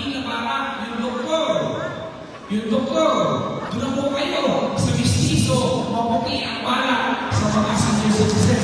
maitim na para yung doktor. Yung doktor, doon po kayo sa mistiso, maputi ang bala sa mga senior citizen.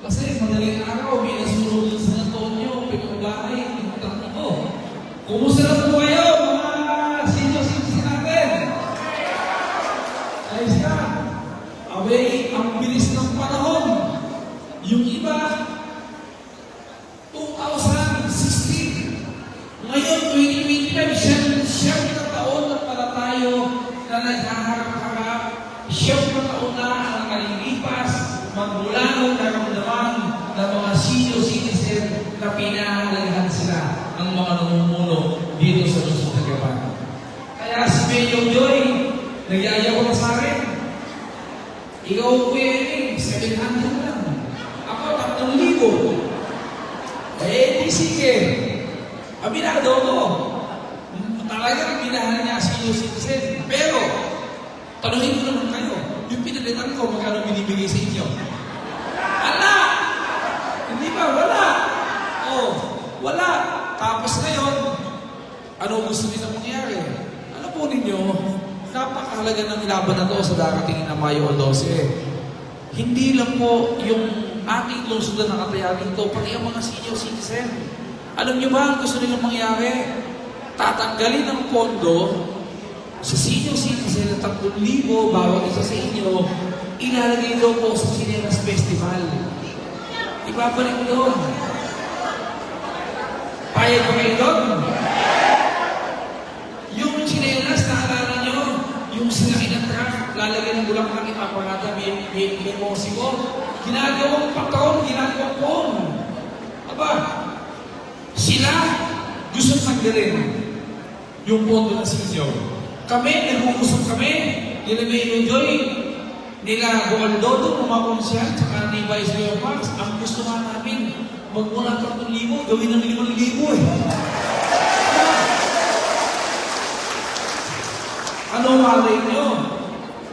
Kasi madaling araw, may nasunod sa San Antonio, pinagbahay, pinagtanong ko. Kumusta na po kayo, mga senior citizen natin? Ayos ka. Abay, ang bilis ng panahon. Yung iba, 2016. Ngayon, 2025, siyam na taon na pala tayo na naghaharap-harap. Siyam na taon na ang nakalilipas. Magmula nung naramdaman ng mga senior citizen na pinahalagahan sila ng mga namumuno dito sa Luzon, Tagapan. Kaya si Mayor Joy, nagyayaw na sa akin. Ikaw, Kuya Erin, 700 lang. Ako, 3,000. Eh, di sige. Aminado ko. Talagang minahal niya senior citizen. Pero, tanungin ko naman kayo, yung pinalitan ko, magkano binibigay sa inyo? Wala! Hindi ba? Wala! Oh, wala! Tapos ngayon, ano gusto nila mangyari? Ano po ninyo? Napakahalaga ng laban na to sa darating na Mayo 12. Hindi lang po yung ating lungsod na nakataya dito, pati ang mga senior citizen. Alam niyo ba ang gusto nilang mangyari? Tatanggalin ang pondo sa senior citizen na 3,000 bawat isa sa inyo, ilalagay daw po sa Chinelas Festival. Ibabalik doon. Payag ba kayo doon? Yung Chinelas, naalala nyo, yung sinaki ng truck, lalagay ng bulaklak ipaparada, may mosiko. Ginagawang patron, ginagawang pon. Aba, sila gusto tanggalin yung pondo ng senior. Kami, nag-uusap kami, nila Mayor Joy, nila Gualdodo, mga konsyal, tsaka ni Vice Mayor Max, ang gusto nga namin, magmula 3,000, gawin ng 5,000 eh. Ano malay nyo?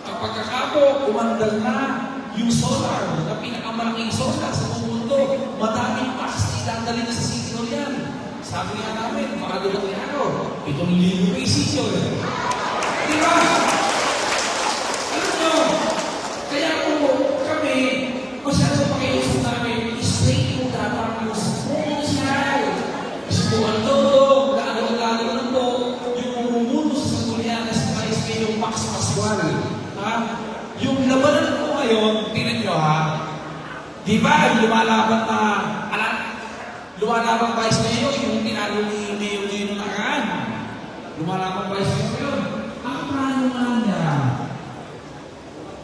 Kapag kako, umandal na yung solar, na pinakamalaking solar sa mundo, madaming mas dadali na sa senior yan. Sabi nga namin, makadulot na ako, 7,000 kay senior eh. Diba? Alam nyo, kaya po kami, masyado pakiusap namin, straight po dapat yung sponsor. Ispuan todo, lalo na po, yung umumuno sa Sanggunian sa Vice Mayor Max Pascual. Ha? Yung labanan po ngayon, tingnan nyo ha, diba, lumalaban na, lumalaban Vice Mayor, yung tinalo ni Mayor Joy nung nakaraan. Lumalaban Vice Mayor yun.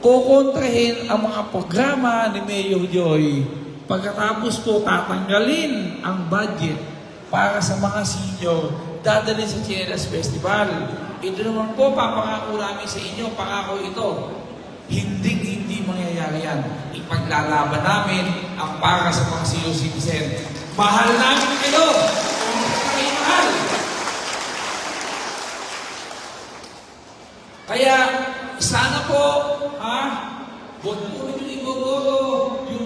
Kukontrahin ang mga programa ni Mayor Joy. Pagkatapos po, tatanggalin ang budget para sa mga senior, dadalhin sa Chinelas Festival. Ito naman po, papangako namin sa inyo, pangako ito. Hindi mangyayari yan. Ipaglalaban namin ang para sa mga senior citizen. Mahal namin kayo! Kami mahal! Kaya, sana po, huwag po rin yung iboboto, yung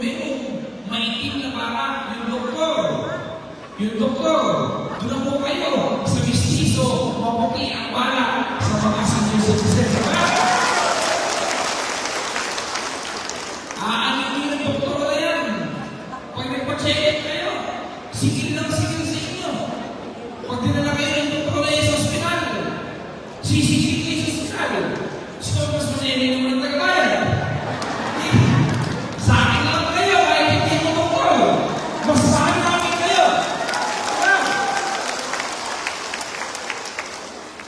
maitim na para, yung doktor. Yung doktor, doon po kayo sa mistiso, maputi ang bala sa mga senior citizen. Aanin yung doktor na yan. Pag nagpa-check kayo, sigil lang sigil sa inyo. Pag dinala kayo ng doktor na sa ospital, sisigil kayo sa ospital. So, mas manili naman ng tagabayan. Sa akin lang kayo, kahit hindi mo doktor. Mas sa akin namin kayo.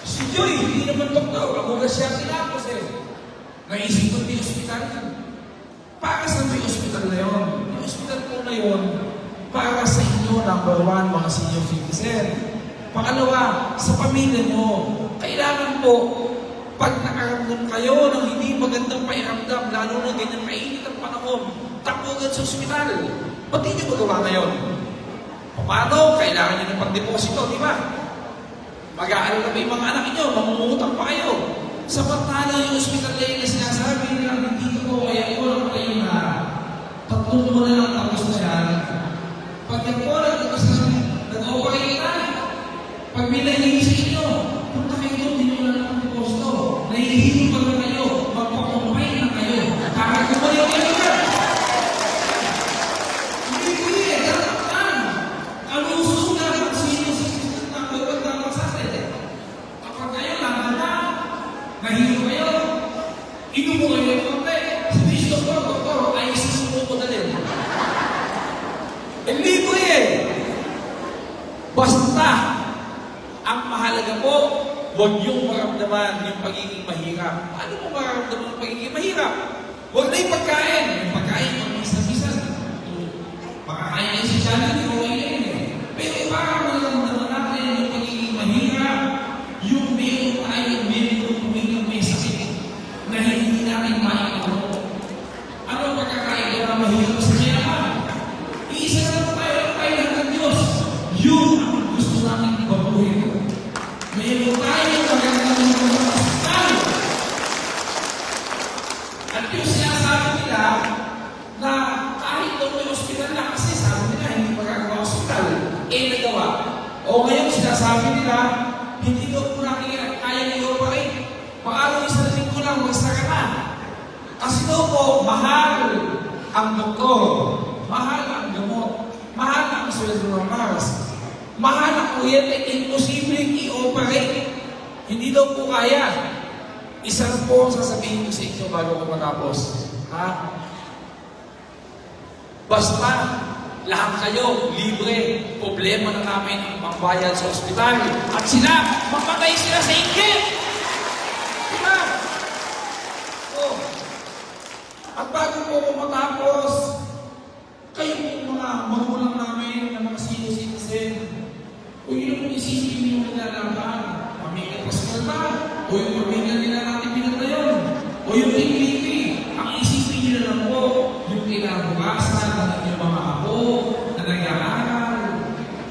Si Joy, hindi naman doktor. Ako na siya tinapos eh. Naisip ko yung ospital. Para sa may ospital na yun. Yung ospital po na yun, para sa inyo, number 1, mga senior citizen. Pangalawa, sa pamilya nyo, kailangan po, pag nakaramdam kayo ng hindi magandang pairamdam, lalo na ganyan mainit ang panahon, tapugan sa ospital. Ba't hindi nyo magawa ngayon? Paano? Kailangan nyo ng pang-deposito, di ba? Mag-aaral na ba yung mga anak nyo? Mangungutang pa kayo. Samantala yung hospital na sinasabi nila, hindi ko, kaya ko lang kayo na 3 buwan na lang tapos na yan. Pag yan po, nag-operate na. Pag may nahihingi sa inyo, punta kayo, hindi nyo na lang pang-deposito. Nahihingi pa na kayo, magpakumpay na kayo. Para kumaliw kayo na. Nahilo kayo, inubo kayo ng konti. Sabi si doktor, ay susubo ko na rin. Hindi ko Basta, ang mahalaga po, huwag yung maramdaman yung pagiging mahirap. Paano mo maramdaman yung pagiging mahirap? Huwag na yung pagkain. Yung pagkain, mag-isa-isa. Makakain kayo sa channel, hindi ko kayo Pero parang maramdaman natin yung pagiging mahirap, yung meron tayo, may sakit na hindi natin makikita. Ano ang pagkakain na mahirap sa kailangan? Iisa na tayo ng Diyos. Yun ang gusto natin babuhin. Meron tayo magandang mga hospital. At yung sinasabi nila na kahit doon may hospital na kasi sabi nila hindi magagawa hospital. Nagawa. O ngayon sinasabi nila hindi daw po natin kaya i-operate. Paano isa na linggo lang magsara na? Kasi daw po, mahal ang doktor, mahal ang gamot, mahal ang sweldo ng nurse, mahal ang kuryente, imposibleng i-operate. Hindi daw po kaya. Isa po ang sasabihin ko sa inyo bago ko matapos. Ha? Basta, lahat kayo, libre, problema na namin ang pangbayad sa ospital. At sila, mapatay sila sa inggit! Diba? Oh. At bago po ako matapos, kayo po mga magulang namin na mga senior citizen, kung yun ang isipin nyo nilalaban, pamilya Pascal ba? O yung pamilya nila natin pinatayon? O yung PPP? Ang isipin nyo na lang po, yung kinabukasan ng inyong mga apo na nag-aaral,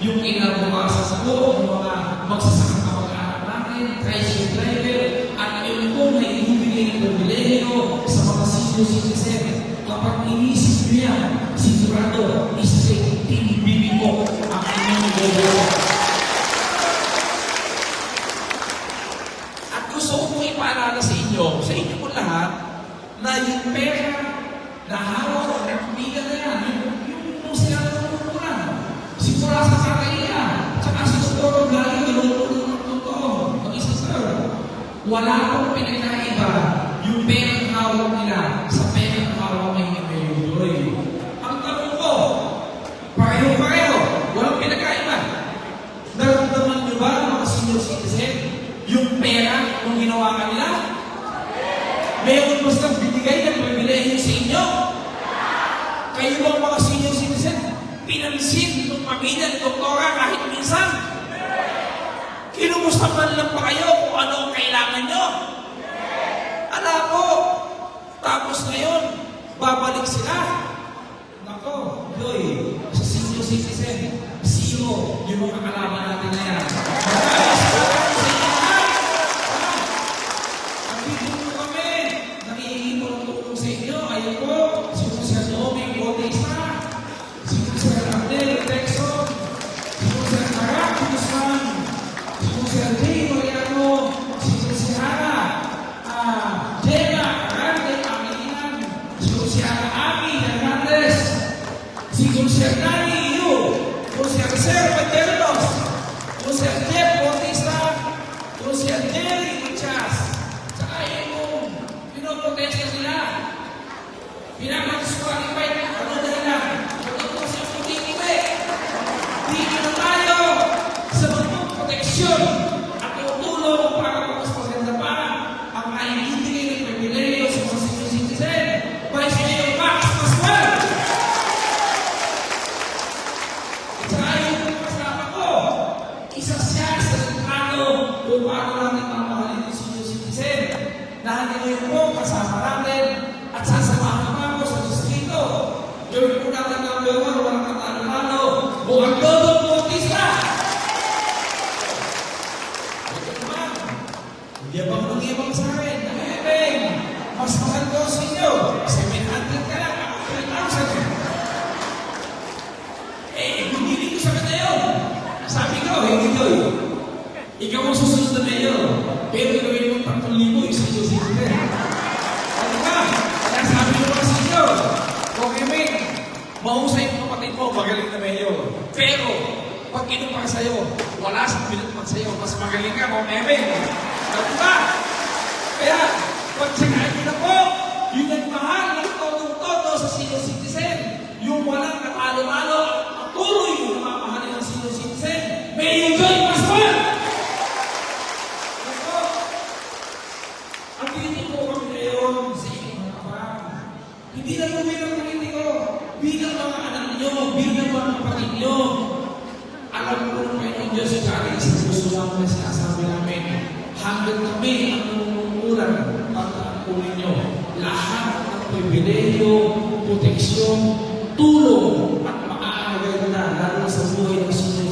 yung kinabukasan po, yung mga magsasakang kamag-aaral natin, tricycle driver, at yun po na ibibigay ng pribileyo sa mga senior citizen. Kapag inisip nyo yan, sigurado, isip, tinibibig ko ang inyong gobo. At gusto ko po ipaalala sa inyo po lahat, na yung pera na hawak ng pamilya na yan, yung sila na namukulan. Sigura sa kakaiya, tsaka si Dr. Lagi, nalulunod ng totoo. Mag-isa sir, wala pong pinagkaiba yung perang hawak nila sa perang hawak ng Mayor. Ang tanong ko, pareho-pareho, walang pinagkaiba. Naramdaman nyo ba mga senior citizen yung pera kung ginawa kanila? Meron basta binigay ng pribilehiyo sa inyo? Kayo bang mga senior citizen, pinansin ng pamilya ng doktora kahit minsan? Kinumusta man lang pa kayo kung ano ang kailangan nyo? Ala po, tapos ngayon, babalik sila. Nako, Joy, sa senior citizen, zero yung mga kalaban natin na yan. Bukan todo Ikaw ang susunod na mayor. Pero gawin mo 3,000 yung senior citizen. Ano ba? Kaya sabi ko mga senior, okay, mate, mahusay yung kapatid mo, magaling na mayor. Pero, pag kinumpang sa'yo, wala sa pinutpag sa'yo, mas magaling ka, mga meme. Ano ba? Kaya, pagsagaan nyo na po, yung nagmahal ng todo sa senior citizen, yung walang katalo-talo, at patuloy yung namamahalin ng senior citizen, Mayor Joy Pascual! Ito, ang tinitin po kami ngayon sa inyong mga kapag. Hindi lang po bilang politiko, bilang mga anak nyo, bilang mga kapatid nyo. Alam ko ng Panginoon Diyos, kaya isang gusto lang na sinasabi namin, hanggang kami ang nungungurang pagkakunin nyo. Lahat ng pribileyo, proteksyon, tulong at maaagay na lalo sa buhay ng sunod